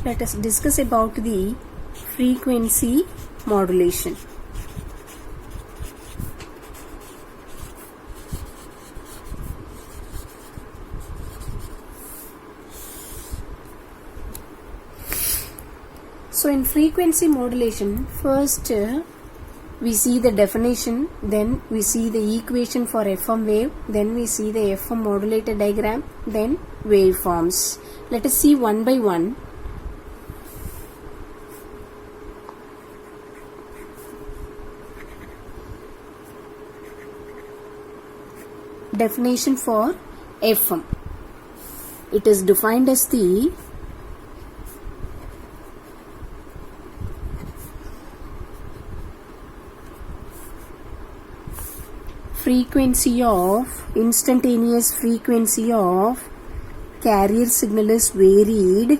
let us discuss about the frequency modulation. So in frequency modulation, first we see the definition, then we see the equation for FM wave, then we see the FM modulator diagram, then waveforms. Let us see one by one. Definition for FM. It is defined as the instantaneous frequency of carrier signal is varied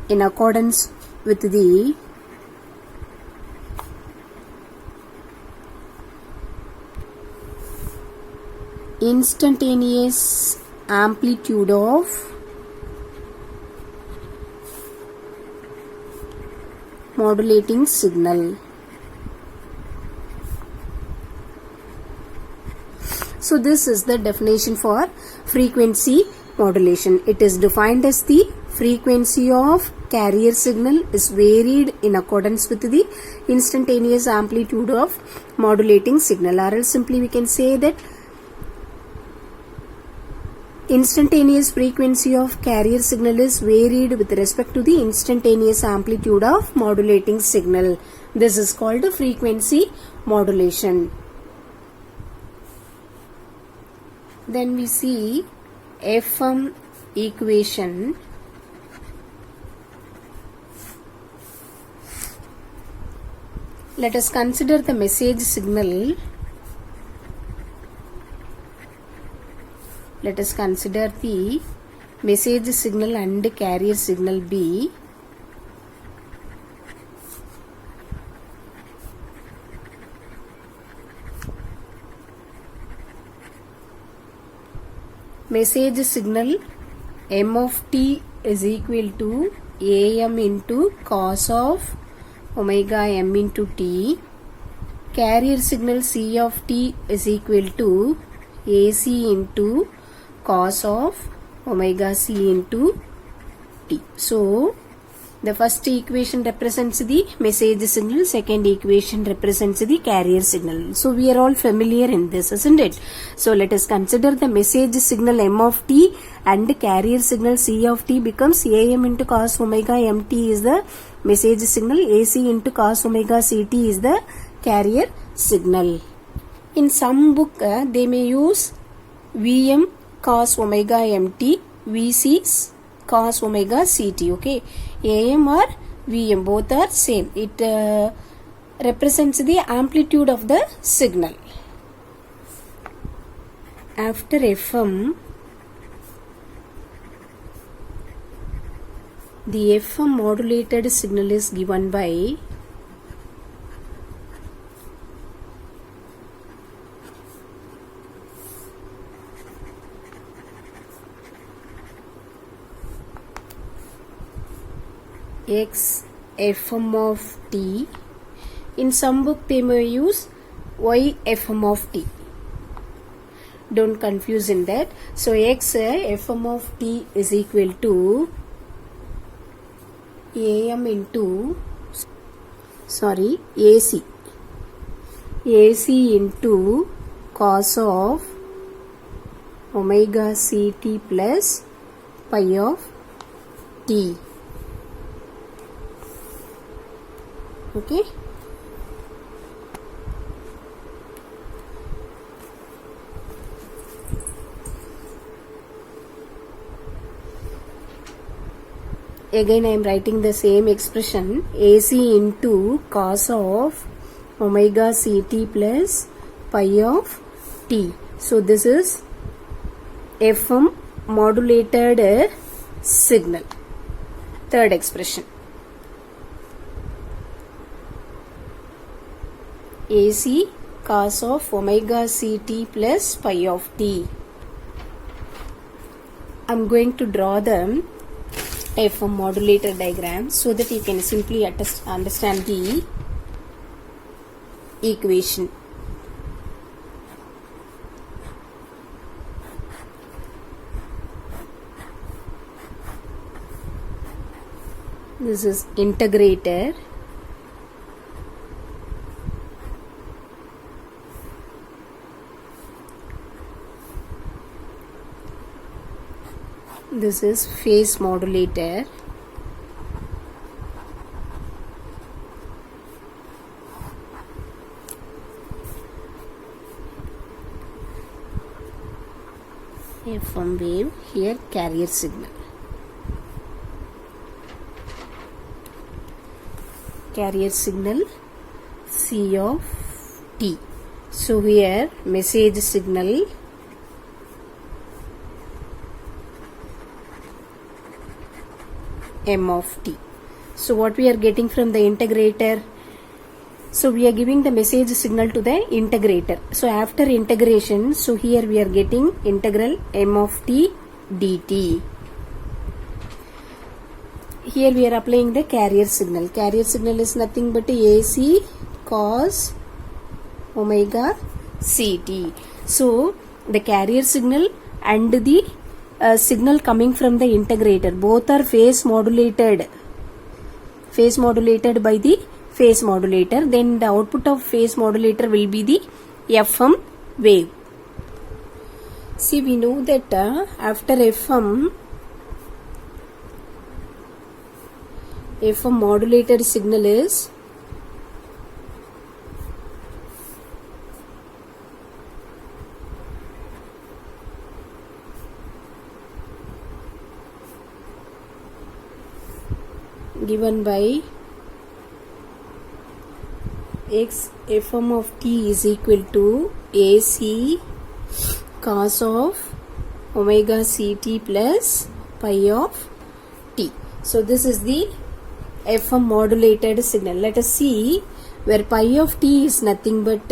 in accordance with the instantaneous amplitude of modulating signal. So this is the definition for frequency modulation. It is defined as the frequency of carrier signal is varied in accordance with the instantaneous amplitude of modulating signal, or else simply we can say that instantaneous frequency of carrier signal is varied with respect to the instantaneous amplitude of modulating signal. This is called frequency modulation. Then we see FM equation. Let us consider the message signal. Let us consider the message signal and carrier signal B. Message signal M of t is equal to AM into cos of omega m into t. Carrier signal C of t is equal to AC into cos of omega c into t. So the first equation represents the message signal, second equation represents the carrier signal. So we are all familiar in this, isn't it? So let us consider the message signal M of t and carrier signal C of t becomes AM into cos omega mt is the message signal, AC into cos omega ct is the carrier signal. In some book they may use Vm cos omega mt, Vc cos omega ct. Okay, AM or Vm both are same. It represents the amplitude of the signal. After FM, the FM modulated signal is given by X FM of t. In some book they may use Y FM of t. Don't confuse in that. So X FM of t is equal to AM into AC into cos of omega ct plus pi of t. Okay. Again I am writing the same expression, AC into cos of omega ct plus pi of t. So this is FM modulated signal. Third expression. AC cos of omega ct plus pi of t. I'm going to draw the FM modulator diagram so that you can simply understand the equation. This is integrator. This is phase modulator. FM wave, here carrier signal. Carrier signal C of T. So here message signal M of T. So what we are getting from the integrator? So we are giving the message signal to the integrator. So after integration, so here we are getting integral M of T dt. Here we are applying the carrier signal. Carrier signal is nothing but AC cos omega CT. So the carrier signal and the signal coming from the integrator, both are phase modulated by the phase modulator. Then the output of phase modulator will be the FM wave. See, we know that after FM modulated signal is given by x FM of T is equal to AC cos of omega CT plus pi of T. So this is the FM modulated signal. Let us see where pi of T is nothing but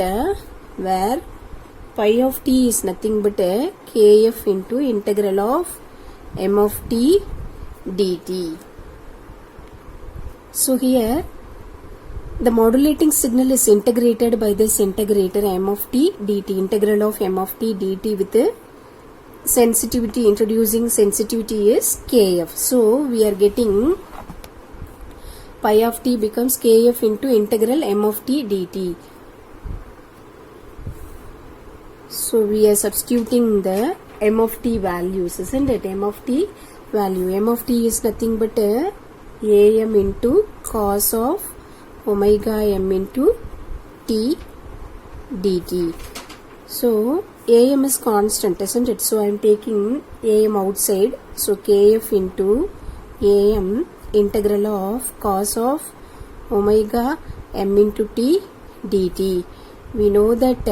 kf into integral of M of T dt. So here the modulating signal is integrated by this integrator M of T dt, integral of M of T dt with the sensitivity, introducing sensitivity is kf. So we are getting pi of T becomes kf into integral M of T dt. So we are substituting the M of T values, isn't it? M of T value. M of T is nothing but AM into cos of omega M into T dt. So AM is constant, isn't it? So I am taking AM outside. So kf into AM integral of cos of omega M into T dt. We know that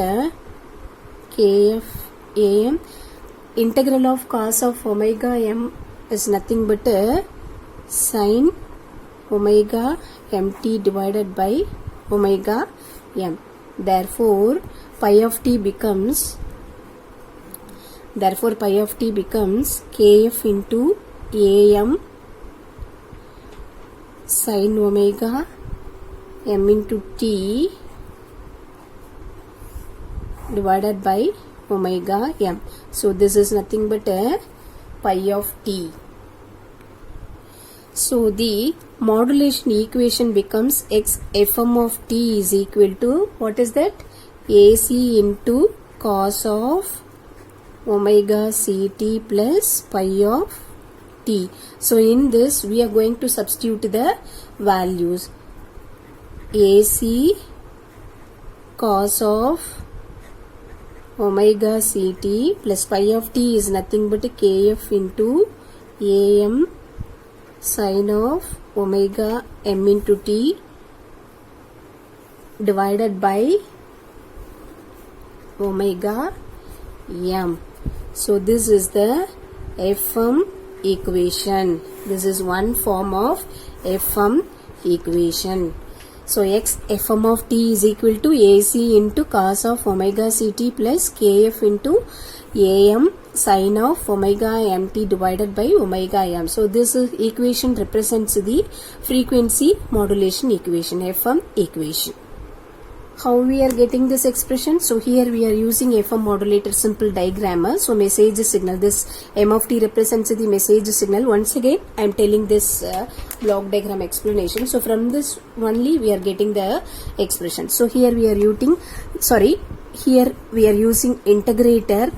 kf AM integral of cos of omega M is nothing but sin omega mt divided by omega m. Therefore pi of t becomes kf into am sin omega m into t divided by omega m. So this is nothing but pi of t. So the modulation equation becomes x fm of t is equal to, what is that? AC into cos of omega ct plus pi of t. So in this we are going to substitute the values. AC cos of omega ct plus pi of t is nothing but kf into am sin of omega m into t divided by omega m. So this is the FM equation. This is one form of FM equation. So x fm of t is equal to AC into cos of omega ct plus kf into am sin of omega mt divided by omega m. So this equation represents the frequency modulation equation, FM equation. How we are getting this expression? So here we are using FM modulator simple diagram. So message signal, this m of t represents the message signal. Once again I am telling this block diagram explanation. So from this only we are getting the expression. So here we are using integrator,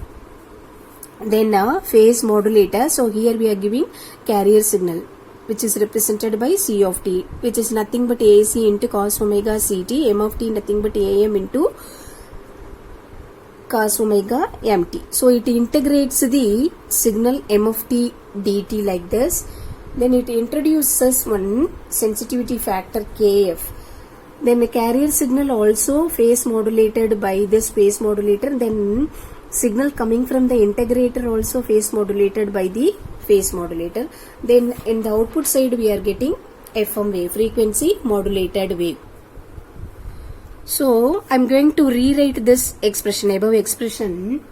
then phase modulator. So here we are giving carrier signal, which is represented by C of t, which is nothing but AC into cos omega ct, m of t nothing but am into cos omega mt. So it integrates the signal m of t dt like this. Then it introduces one sensitivity factor kf. Then the carrier signal also phase modulated by this phase modulator. Then signal coming from the integrator also phase modulated by the phase modulator. Then in the output side we are getting FM wave, frequency modulated wave. So I'm going to rewrite this expression, above expression.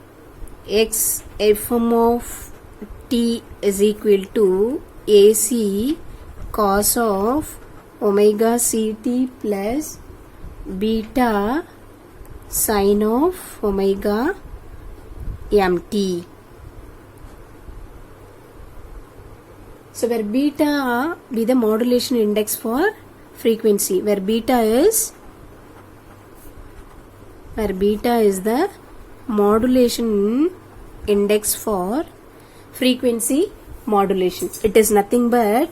X FM of t is equal to AC cos of omega ct plus beta sin of omega mt. So where beta be the modulation index for frequency, where beta is the modulation index for frequency modulation. It is nothing but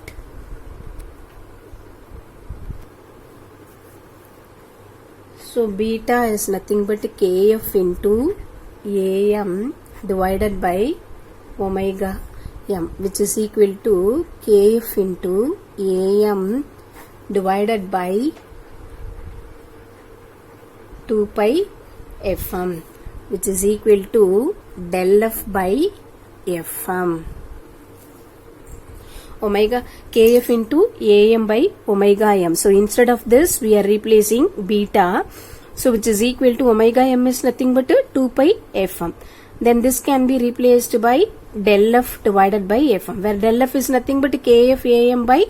beta is nothing but kf into am divided by omega m, which is equal to kf into am divided by 2 pi fm, which is equal to del f by fm. Omega kf into am by omega m. So instead of this we are replacing beta, so which is equal to omega m is nothing but 2 pi fm. Then this can be replaced by del f divided by fm, where del f is nothing but kf am by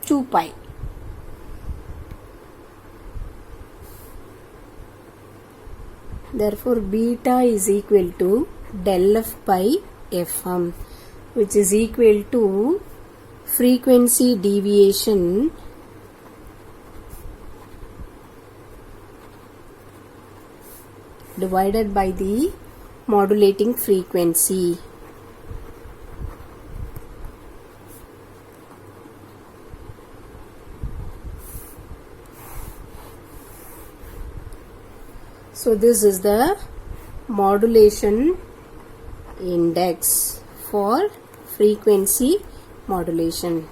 2 pi. Therefore beta is equal to del f by fm, which is equal to frequency deviation divided by the modulating frequency. So this is the modulation index for frequency modulation.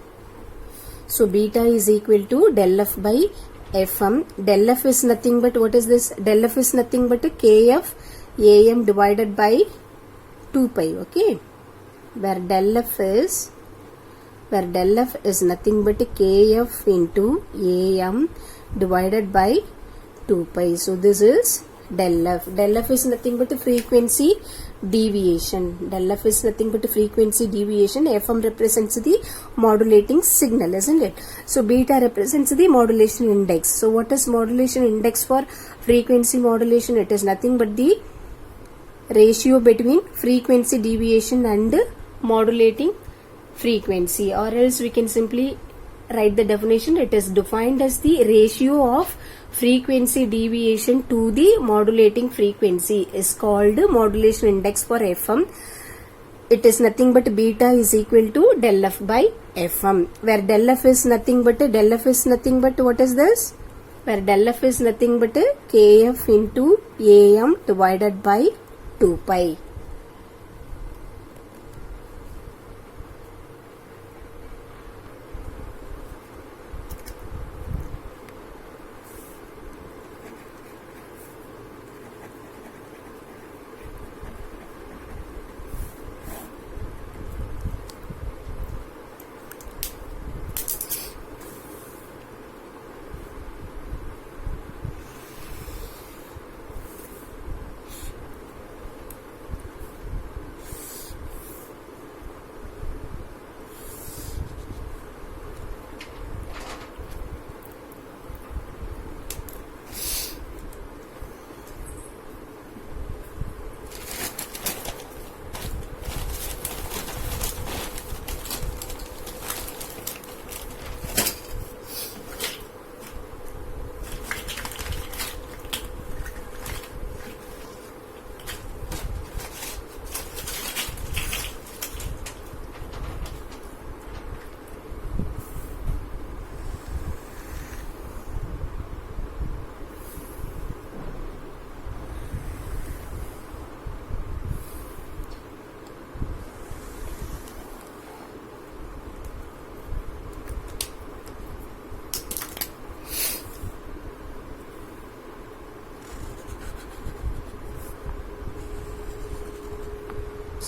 So beta is equal to del f by fm. Del f is nothing but, what is this? Del f is nothing but kf am divided by 2 pi, okay, where del f is nothing but kf into am divided by 2 pi. So this is del f. Del f is nothing but frequency deviation. Del f is nothing but frequency deviation. Fm represents the modulating signal, isn't it? So beta represents the modulation index. So what is modulation index for frequency modulation? It is nothing but the ratio between frequency deviation and modulating frequency, or else we can simply write the definition. It is defined as the ratio of frequency deviation to the modulating frequency is called modulation index for FM. It is nothing but beta is equal to del f by FM, where del f is nothing but what is this? Where del f is nothing but kf into am divided by 2 pi.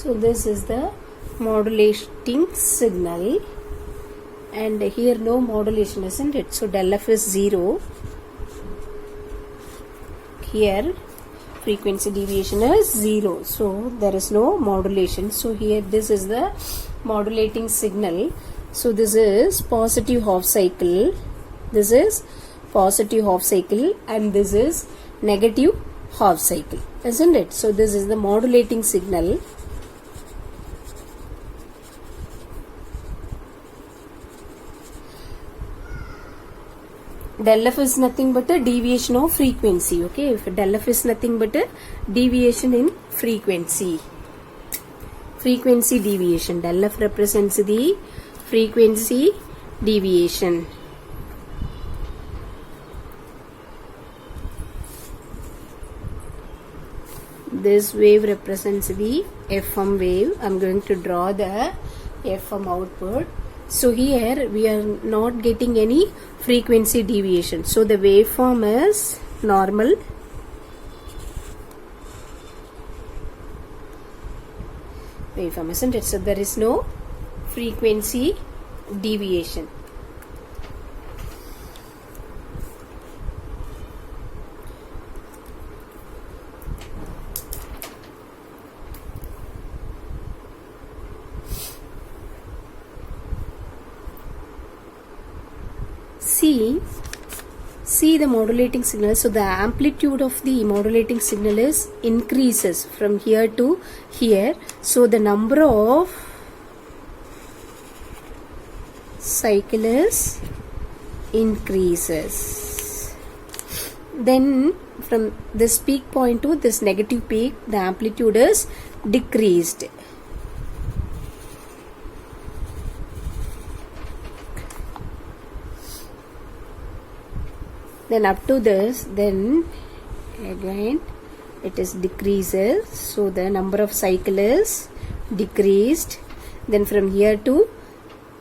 So this is the modulating signal, and here no modulation, isn't it? So del f is 0. Here frequency deviation is 0, so there is no modulation. So here this is the modulating signal. So this is positive half cycle, this is positive half cycle, and this is negative half cycle, isn't it? So this is the modulating signal. Del f is nothing but a deviation of frequency. Okay, if del f is nothing but a deviation in frequency, frequency deviation, del f represents the frequency deviation. This wave represents the FM wave. I am going to draw the FM output. So here we are not getting any frequency deviation. So the waveform is normal. Waveform, isn't it? So there is no frequency deviation. See the modulating signal. So the amplitude of the modulating signal is increases from here to here. So the number of cycles increases. Then from this peak point to this negative peak, the amplitude is decreased. Then up to this, then again it is decreases. So the number of cycle is decreased. Then from here to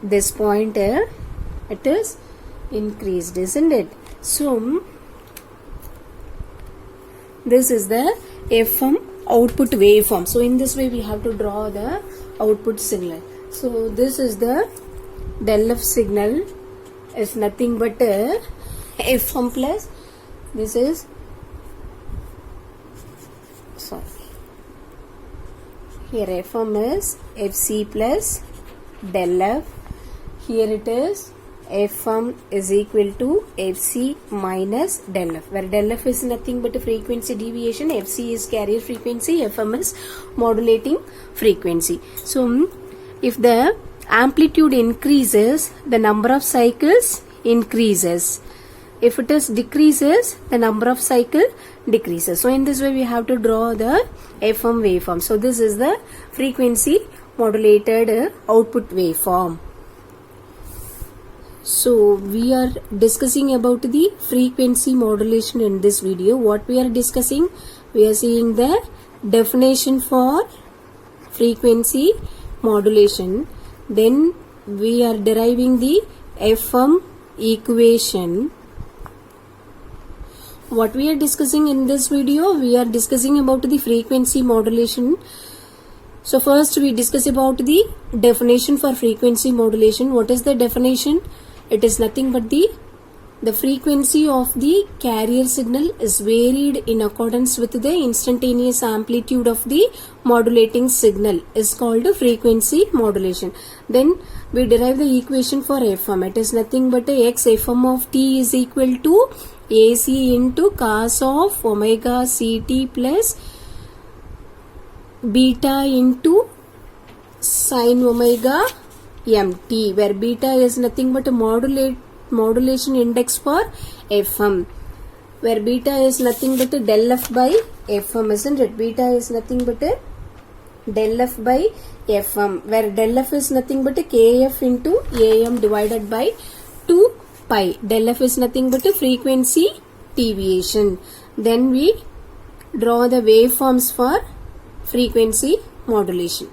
this point it is increased, isn't it? So this is the FM output waveform. So in this way we have to draw the output signal. So this is the del f signal is nothing but a FM plus, this is, sorry, here FM is FC plus del f. Here it is FM is equal to FC minus del f, where del f is nothing but a frequency deviation, FC is carrier frequency, FM is modulating frequency. So if the amplitude increases, the number of cycles increases. If it is decreases, the number of cycle decreases. So in this way we have to draw the FM waveform. So this is the frequency modulated output waveform. So we are discussing about the frequency modulation in this video. What we are discussing? We are seeing the definition for frequency modulation. Then we are deriving the FM equation. What we are discussing in this video, we are discussing about the frequency modulation. So first we discuss about the definition for frequency modulation. What is the definition? It is nothing but the frequency of the carrier signal is varied in accordance with the instantaneous amplitude of the modulating signal is called frequency modulation. Then we derive the equation for FM. It is nothing but x FM of t is equal to AC into cos of omega ct plus beta into sin omega mt, where beta is nothing but a modulation index for FM, where beta is nothing but a del f by FM, isn't it? Beta is nothing but a del f by FM, where del f is nothing but a kf into AM divided by 2 pi. Del f is nothing but a frequency deviation. Then we draw the waveforms for frequency modulation.